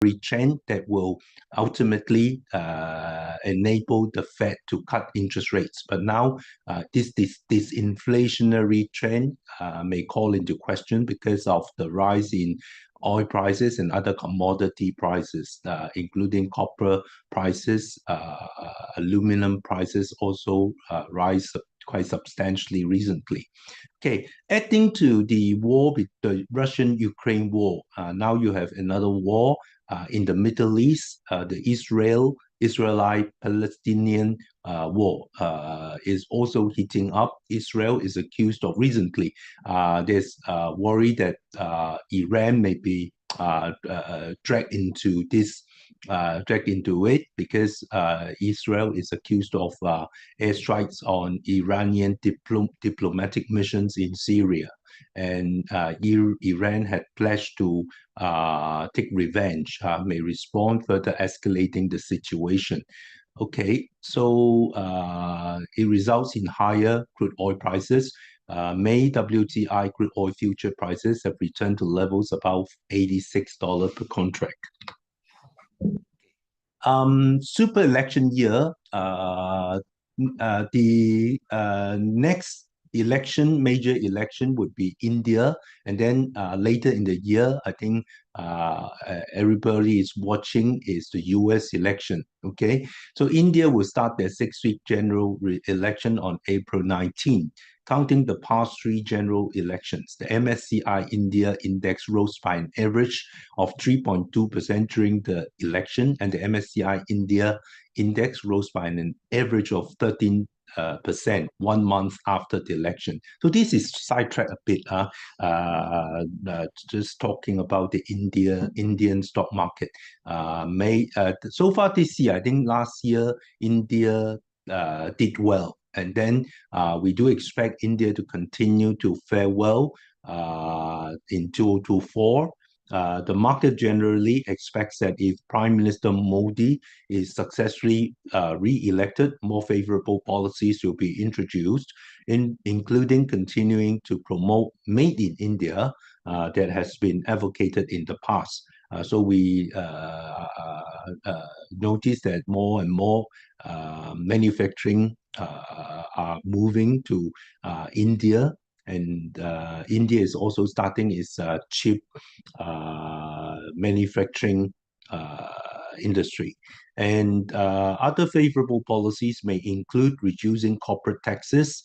inflationary trend that will ultimately enable the Fed to cut interest rates. But now this inflationary trend may call into question because of the rise in oil prices and other commodity prices, including copper prices, aluminum prices also rise quite substantially recently. Okay, adding to the war with the Russian-Ukraine war, now you have another war in the Middle East. The Israeli-Palestinian war is also heating up. Israel is accused of recently. There's worry that Iran may be dragged into it because Israel is accused of airstrikes on Iranian diplomatic missions in Syria. And Iran had pledged to take revenge, may respond, further escalating the situation. Okay, so it results in higher crude oil prices. May WTI crude oil future prices have returned to levels above $86 per contract. Super election year, the next major election would be India, and then later in the year, I think everybody is watching is the US election. Okay, so India will start their 6-week general election on April 19. Counting the past 3 general elections, the MSCI India index rose by an average of 3.2% during the election, and the MSCI India index rose by an average of 13% 1 month after the election. So this is sidetracked a bit, just talking about the Indian stock market. So far this year, I think last year India did well. And then we do expect India to continue to fare well in 2024. The market generally expects that if Prime Minister Modi is successfully re-elected, more favorable policies will be introduced, including continuing to promote Made in India that has been advocated in the past. So we notice that more and more manufacturing are moving to India, and India is also starting its chip manufacturing industry. And other favorable policies may include reducing corporate taxes,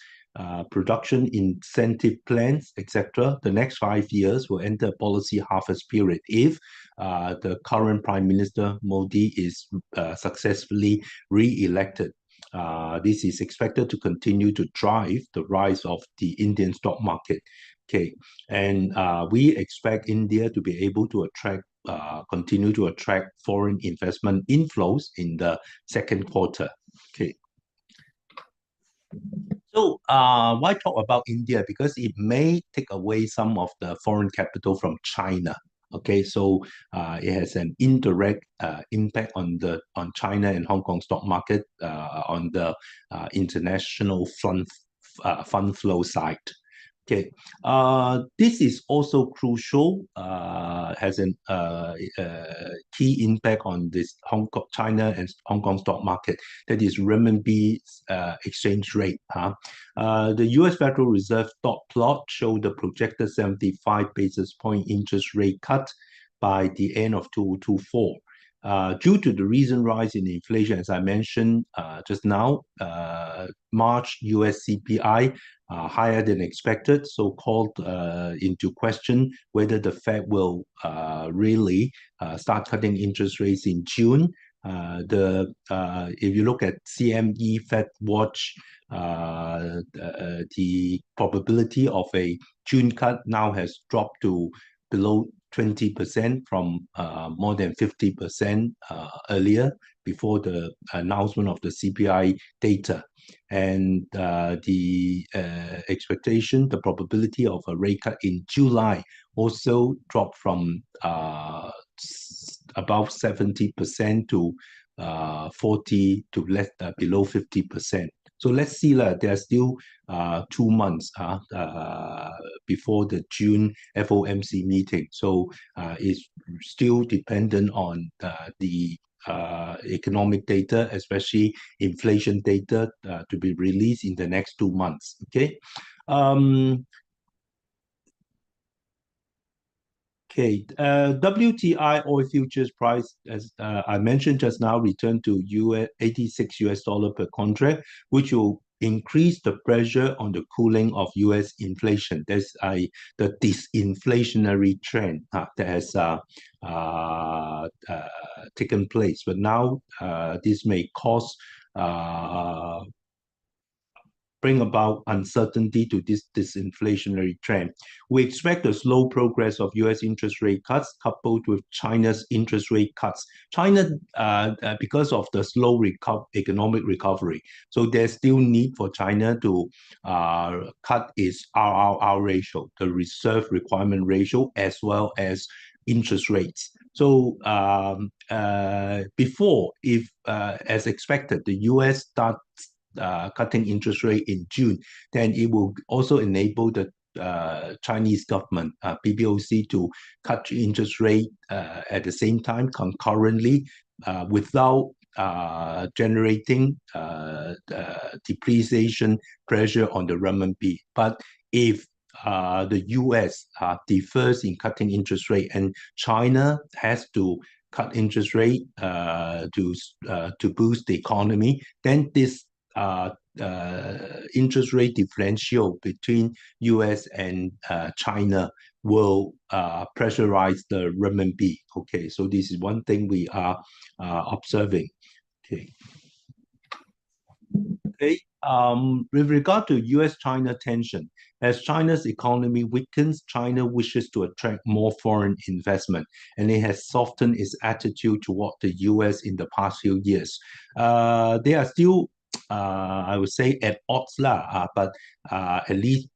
production incentive plans, etc. The next 5 years will enter a policy harvest period if the current Prime Minister Modi is successfully re-elected. This is expected to continue to drive the rise of the Indian stock market. Okay, and we expect India to be able to continue to attract foreign investment inflows in the second quarter. Okay. So why talk about India? Because it may take away some of the foreign capital from China. Okay, so it has an indirect impact on China and Hong Kong stock market on the international fund flow side. Okay, this is also crucial, has a key impact on this China and Hong Kong stock market, that is renminbi exchange rate. The US Federal Reserve dot plot showed the projected 75 basis point interest rate cut by the end of 2024. Due to the recent rise in inflation, as I mentioned just now, March US CPI higher than expected, so called into question whether the Fed will really start cutting interest rates in June. If you look at CME Fed Watch, the probability of a June cut now has dropped to below 20% from more than 50% earlier, before the announcement of the CPI data. And the expectation, the probability of a rate cut in July also dropped from above 70% to 40 to below 50%. So let's see that there are still 2 months before the June FOMC meeting. So it's still dependent on the economic data, especially inflation data, to be released in the next 2 months. Okay. Okay, WTI oil futures price, as I mentioned just now, returned to US 86 US dollar per contract, which will increase the pressure on the cooling of US inflation. There's the disinflationary trend that has taken place, but now this may cause bring about uncertainty to this disinflationary trend. We expect a slow progress of US interest rate cuts coupled with China's interest rate cuts. China, because of the slow economic recovery, so there's still need for China to cut its RRR ratio, the reserve requirement ratio, as well as interest rates. So before, if as expected, the US starts cutting interest rate in June, then it will also enable the Chinese government, PBOC, to cut interest rate at the same time concurrently without generating depreciation pressure on the renminbi. But if the US defers in cutting interest rate and China has to cut interest rate to boost the economy, then this interest rate differential between US and China will pressurize the renminbi. Okay, so this is one thing we are observing. Okay. Okay. With regard to US-China tension, as China's economy weakens, China wishes to attract more foreign investment, and it has softened its attitude toward the US in the past few years. They are still I would say at odds lah, but at least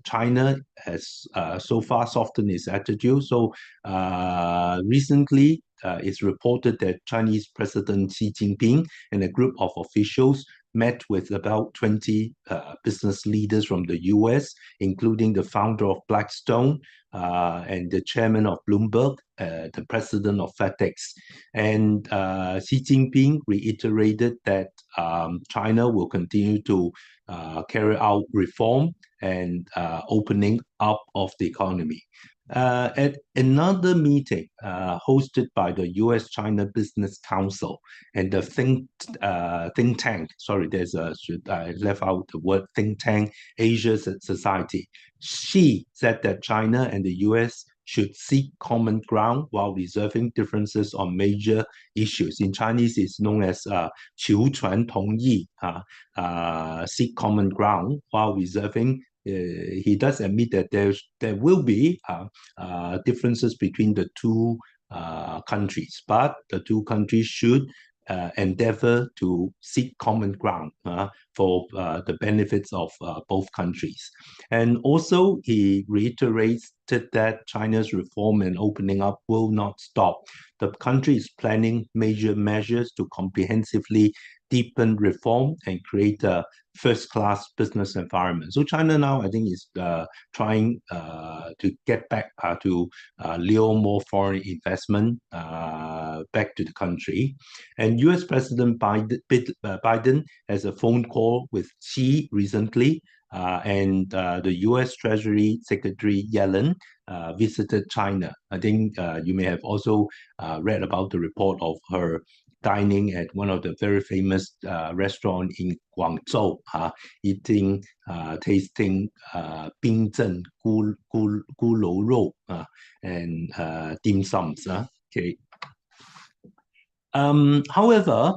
China has so far softened its attitude. So recently, it's reported that Chinese President Xi Jinping and a group of officials met with about 20 business leaders from the US, including the founder of Blackstone and the chairman of Bloomberg, the president of FedEx. And Xi Jinping reiterated that China will continue to carry out reform and opening up of the economy. At another meeting hosted by the U.S.-China Business Council and the think tank, sorry, I left out the word think tank, Asia Society. She said that China and the U.S. should seek common ground while reserving differences on major issues. In Chinese, it's known as 求传同意, seek common ground while reserving. He does admit that there will be differences between the two countries, but the two countries should endeavor to seek common ground for the benefits of both countries. And also, he reiterates that China's reform and opening up will not stop. The country is planning major measures to comprehensively deepen reform and create a first-class business environment. So China now, I think, is trying to get back to lure more foreign investment back to the country. And U.S. President Biden has a phone call with Xi recently, and the U.S. Treasury Secretary Yellen visited China. I think you may have also read about the report of her dining at one of the very famous restaurant in Guangzhou, tasting 冰镇 咕噜肉 and dim sums. Okay. However,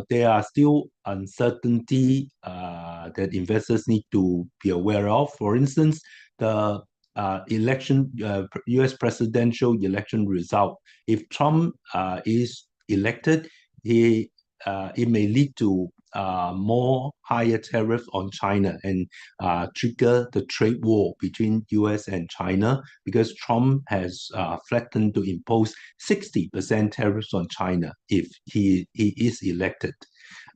there are still uncertainty that investors need to be aware of. For instance, the U.S. presidential election result. If Trump is elected, it may lead to more higher tariffs on China and trigger the trade war between US and China, because Trump has threatened to impose 60% tariffs on China if he is elected.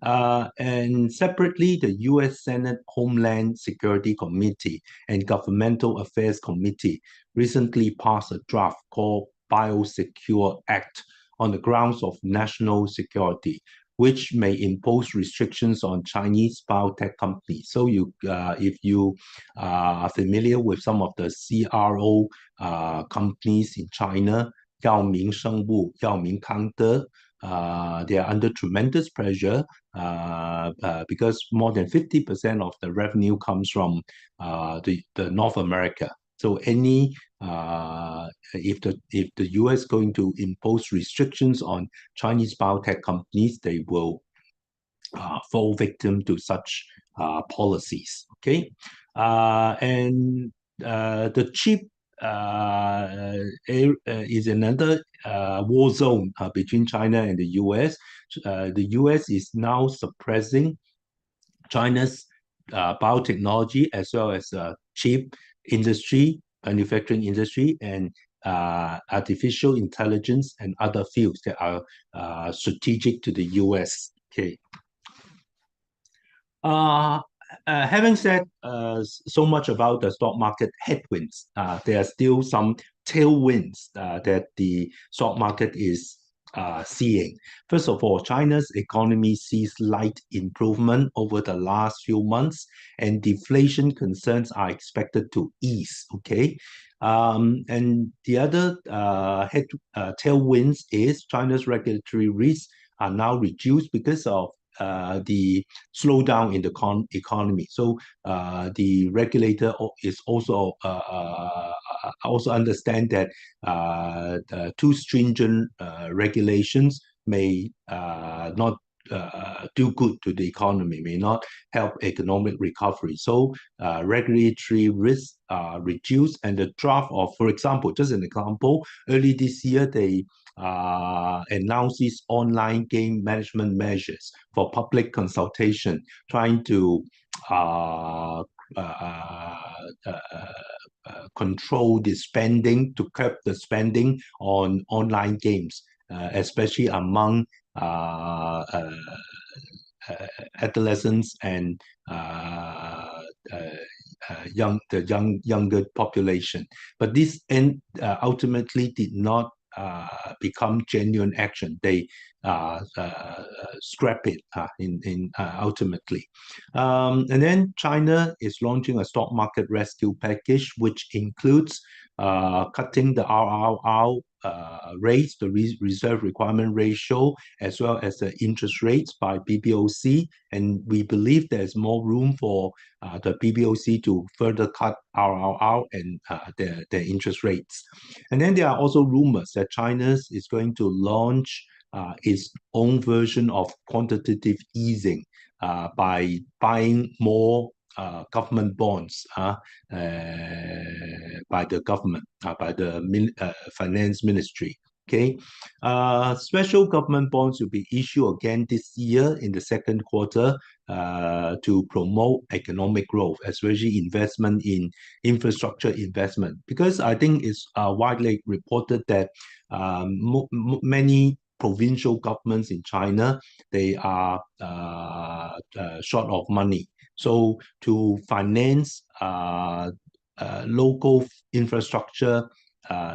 And separately, the U.S. Senate Homeland Security Committee and Governmental Affairs Committee recently passed a draft called Biosecure Act on the grounds of national security, which may impose restrictions on Chinese biotech companies. So if you are familiar with some of the CRO companies in China, Yaoming Shengwu, Yaoming Kangde, they are under tremendous pressure because more than 50% of the revenue comes from the North America. So if the US going to impose restrictions on Chinese biotech companies, they will fall victim to such policies. Okay, and the chip is another war zone between China and the US. The US is now suppressing China's biotechnology as well as chip industry, manufacturing industry, and artificial intelligence and other fields that are strategic to the US. Okay. Having said so much about the stock market headwinds, there are still some tailwinds that the stock market is seeing. First of all, China's economy sees slight improvement over the last few months, and deflation concerns are expected to ease. Okay, and the other tailwinds is China's regulatory risks are now reduced because of the slowdown in the economy. So the regulator is also understand that too stringent regulations may not do good to the economy, may not help economic recovery. So regulatory risks are reduced, and the draft of, for example, just an example, early this year they announced these online game management measures for public consultation, trying to control the spending, to curb the spending on online games, especially among adolescents and younger population. But this ultimately did not become genuine action. They scrap it ultimately. And then China is launching a stock market rescue package, which includes cutting the RRR rates, the reserve requirement ratio, as well as the interest rates by PBOC. And we believe there's more room for the PBOC to further cut RRR and their interest rates. And then there are also rumors that China is going to launch its own version of quantitative easing by buying more government bonds by the government, by the finance ministry. Okay, special government bonds will be issued again this year in the second quarter to promote economic growth, especially investment in infrastructure investment. Because I think it's widely reported that many provincial governments in China, they are short of money. So to finance local infrastructure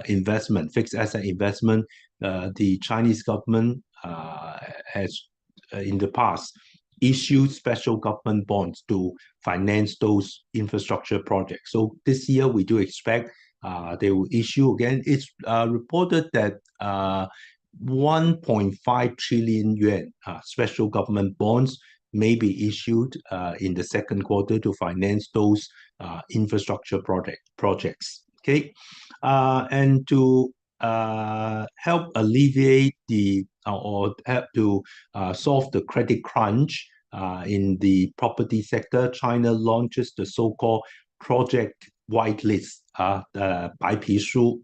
investment, fixed asset investment, the Chinese government has in the past issued special government bonds to finance those infrastructure projects. So this year we do expect they will issue again. It's reported that 1.5 trillion yuan special government bonds may be issued in the second quarter to finance those infrastructure projects. Okay, and to help alleviate or help to solve the credit crunch in the property sector, China launches the so-called Project whitelist 白皮书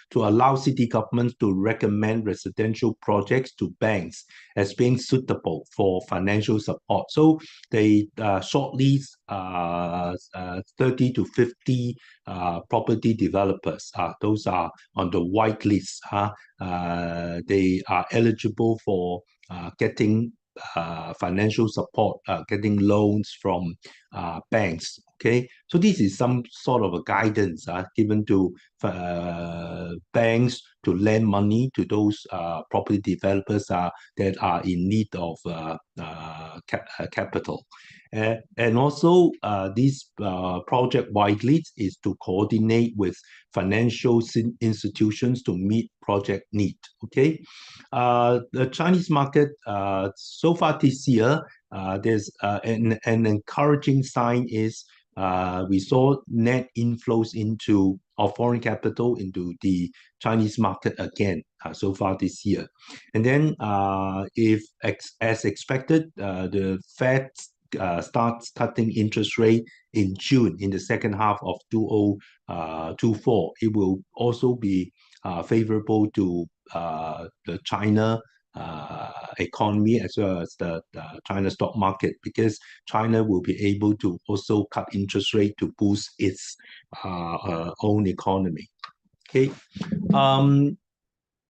to allow city governments to recommend residential projects to banks as being suitable for financial support. So they shortlist 30 to 50 property developers. Those are on the whitelist. They are eligible for getting financial support, getting loans from banks. Okay, so this is some sort of a guidance given to banks to lend money to those property developers that are in need of capital. And also, this project whitelist is to coordinate with financial institutions to meet project need. Okay, the Chinese market so far this year, there's an encouraging sign is we saw net inflows into of foreign capital into the Chinese market again so far this year. And then if as expected, the Fed starts cutting interest rate in June in the second half of 2024, it will also be favorable to the China economy as well as the China stock market, because China will be able to also cut interest rate to boost its own economy. Okay.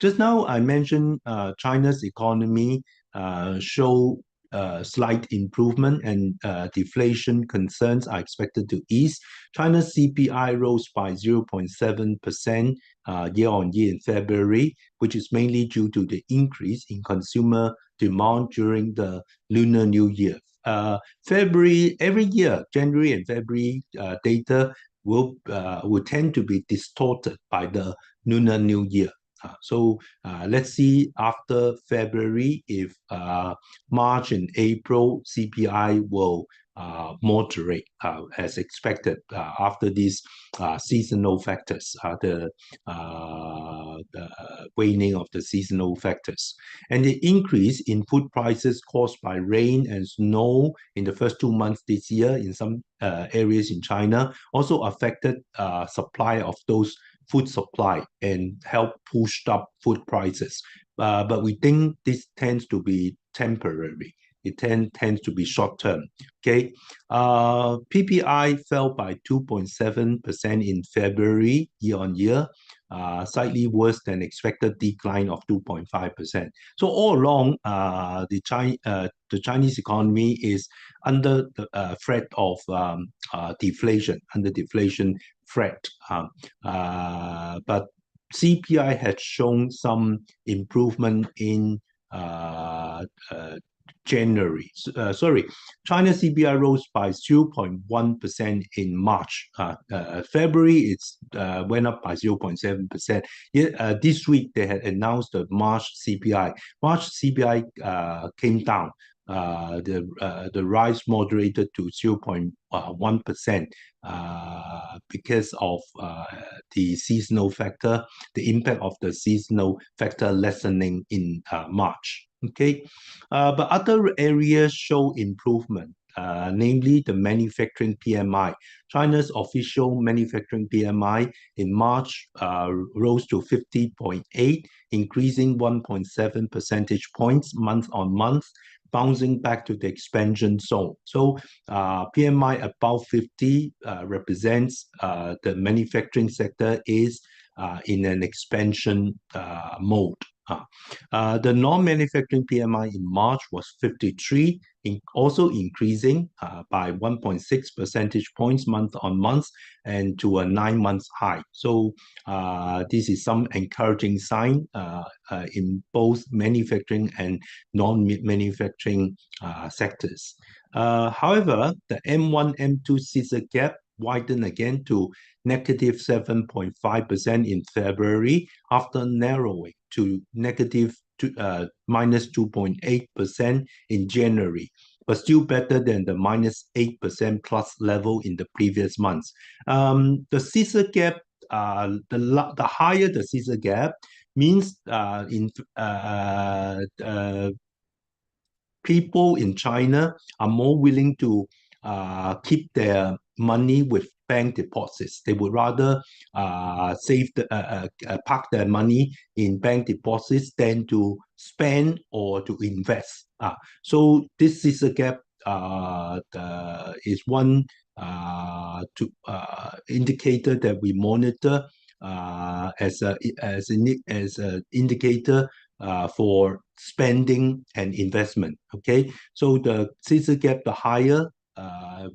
Just now I mentioned China's economy show slight improvement, and deflation concerns are expected to ease. China's CPI rose by 0.7% year on year in February, which is mainly due to the increase in consumer demand during the Lunar New Year. February, every year, January and February data will tend to be distorted by the Lunar New Year. So let's see after February if March and April CPI will moderate as expected after these seasonal factors, the waning of the seasonal factors. And the increase in food prices caused by rain and snow in the first 2 months this year in some areas in China also affected supply of those food supply and help push up food prices. But we think this tends to be temporary. It tends to be short term. Okay, PPI fell by 2.7% in February year on year, slightly worse than expected decline of 2.5%. So all along, the Chinese economy is under the threat of deflation, under deflation threat. But CPI had shown some improvement in January. China CPI rose by 0.1% in March. February, it's went up by 0.7%. Yet this week, they had announced the March CPI. March CPI came down. The rise moderated to 0.1% because of the seasonal factor, the impact of the seasonal factor lessening in March. Okay, but other areas show improvement. Namely the manufacturing PMI. China's official manufacturing PMI in March rose to 50.8, increasing 1.7 percentage points month on month, bouncing back to the expansion zone. So PMI above 50 represents the manufacturing sector is in an expansion mode. The non-manufacturing PMI in March was 53, also increasing by 1.6 percentage points month on month and to a 9-month high. So this is some encouraging sign in both manufacturing and non-manufacturing sectors. However, the M1, M2 scissor gap widened again to negative 7.5% in February after narrowing to minus 2.8% in January, but still better than the minus 8% plus level in the previous months. The scissor gap, the higher the scissor gap means people in China are more willing to keep their money with bank deposits. They would rather park their money in bank deposits than to spend or to invest. So this is a gap is one indicator that we monitor as an indicator for spending and investment. Okay, so the scissor gap, the higher,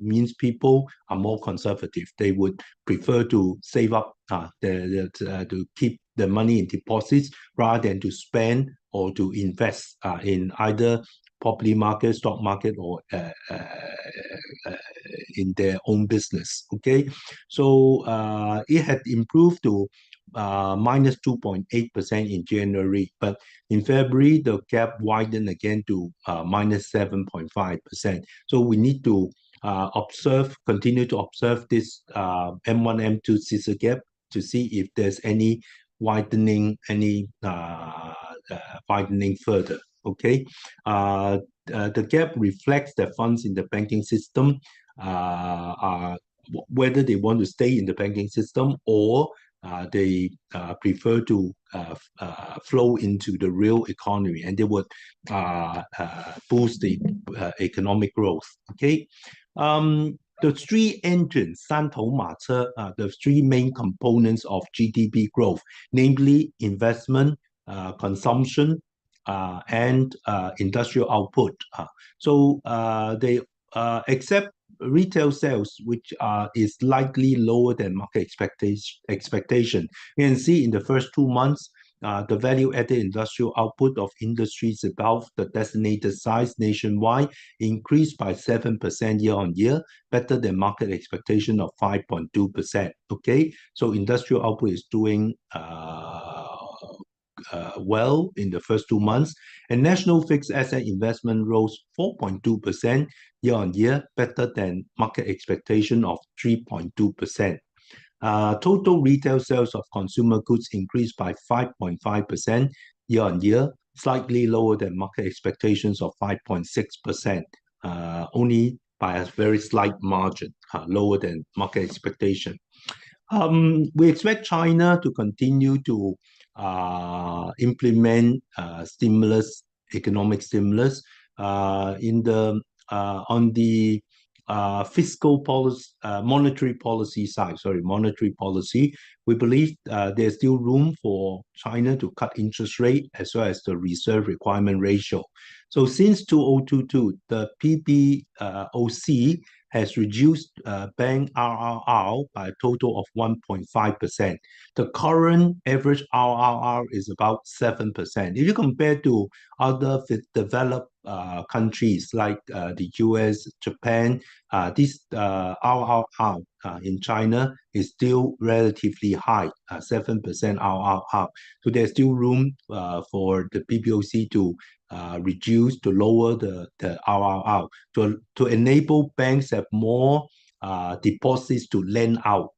means people are more conservative. They would prefer to save up, to keep the money in deposits rather than to spend or to invest in either property market, stock market, or in their own business. Okay, so it had improved to minus 2.8% in January, but in February the gap widened again to minus 7.5%. So we need to continue to observe this M1, M2 scissor gap to see if there's any widening, widening further. Okay, the gap reflects that funds in the banking system are whether they want to stay in the banking system or they prefer to flow into the real economy, and they would boost the economic growth. Okay, the three engines, 三头马车, the three main components of GDP growth, namely investment, consumption, and industrial output. So they except retail sales, which is likely lower than market expectation. You can see in the first 2 months, the value-added industrial output of industries above the designated size nationwide increased by 7% year-on-year, better than market expectation of 5.2%. Okay, so industrial output is doing well in the first 2 months, and national fixed asset investment rose 4.2% year-on-year, better than market expectation of 3.2%. Total retail sales of consumer goods increased by 5.5% year-on-year, slightly lower than market expectations of 5.6%, only by a very slight margin, lower than market expectation. We expect China to continue to implement economic stimulus on the fiscal policy, monetary policy side. Monetary policy. We believe there's still room for China to cut interest rate as well as the reserve requirement ratio. So since 2022, the PBOC has reduced bank RRR by a total of 1.5%. The current average RRR is about 7%. If you compare to other developed countries like the US, Japan, this RRR in China is still relatively high, 7% RRR. So there's still room for the PBOC to lower the RRR to enable banks to have more deposits to lend out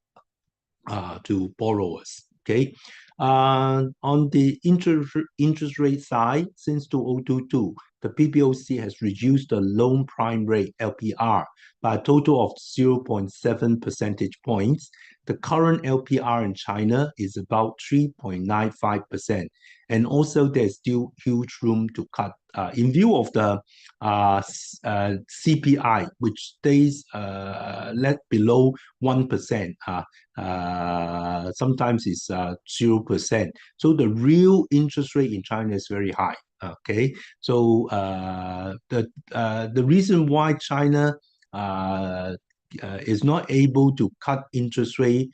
to borrowers. Okay, on the interest rate side, since 2022, the PBOC has reduced the loan prime rate (LPR) by a total of 0.7 percentage points. The current LPR in China is about 3.95%, and also there's still huge room to cut. In view of the CPI, which stays below 1%, sometimes it's 0%. So the real interest rate in China is very high. Okay, so the reason why China is not able to cut interest rate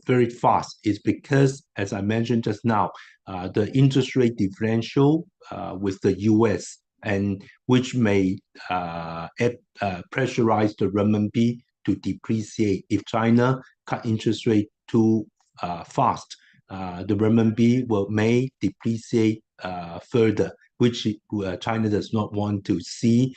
very fast is because, as I mentioned just now, the interest rate differential with the US, and which may pressurize the renminbi to depreciate. If China cut interest rate too fast, the renminbi may depreciate further, which China does not want to see.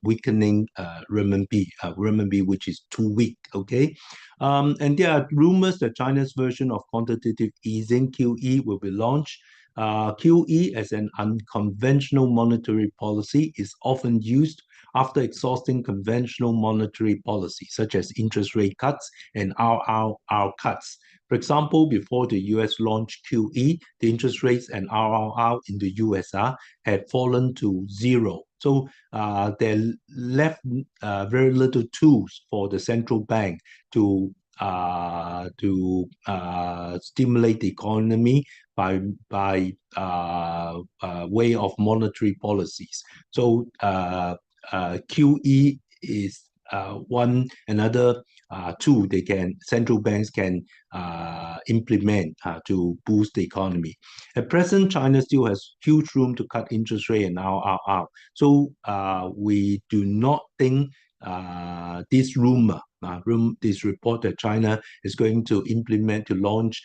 Weakening renminbi, which is too weak. Okay, and there are rumors that China's version of quantitative easing (QE) will be launched. QE as an unconventional monetary policy is often used after exhausting conventional monetary policy, such as interest rate cuts and RRR cuts. For example, before the US launched QE, the interest rates and RRR in the USR had fallen to zero. So they left very little tools for the central bank to stimulate the economy by way of monetary policies. So QE is one another tool central banks can implement to boost the economy. At present, China still has huge room to cut interest rate and RRR. So we do not think this this report that China is going to launch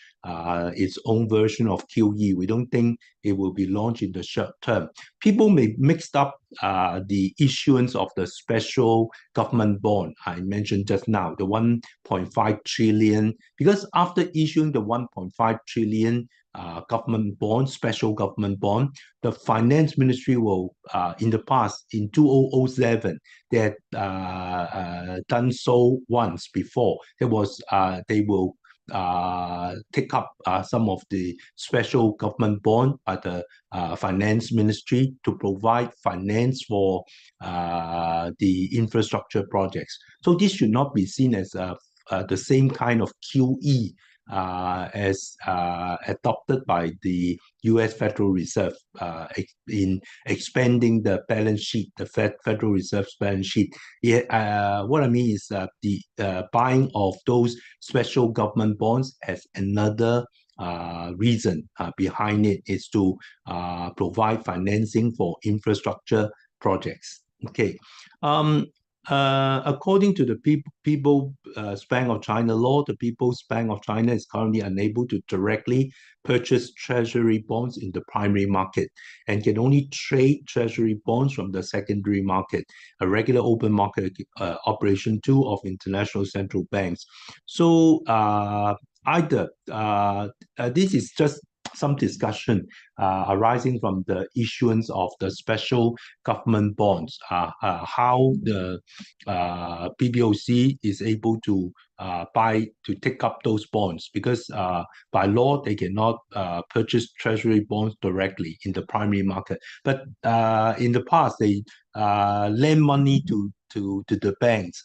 its own version of QE. We don't think it will be launched in the short term. People may mix up the issuance of the special government bond I mentioned just now, the 1.5 trillion, because after issuing the 1.5 trillion government bond, special government bond, the finance ministry will, in the past, in 2007, they had done so once before. They will take up some of the special government bond by the finance ministry to provide finance for the infrastructure projects. So this should not be seen as the same kind of QE as adopted by the U.S. Federal Reserve in expanding the balance sheet, the Federal Reserve's balance sheet. What I mean is the buying of those special government bonds as another reason behind it is to provide financing for infrastructure projects. Okay. According to the People's Bank of China law, the People's Bank of China is currently unable to directly purchase treasury bonds in the primary market and can only trade treasury bonds from the secondary market, a regular open market operation tool of international central banks. So this is just some discussion arising from the issuance of the special government bonds, how the PBOC is able to take up those bonds, because by law they cannot purchase treasury bonds directly in the primary market. But in the past, they lend money to the banks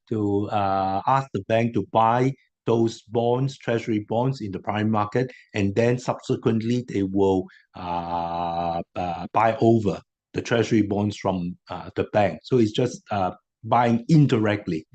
to ask the bank to buy those bonds, treasury bonds in the prime market, and then subsequently they will buy over the treasury bonds from the bank. So it's just buying indirectly.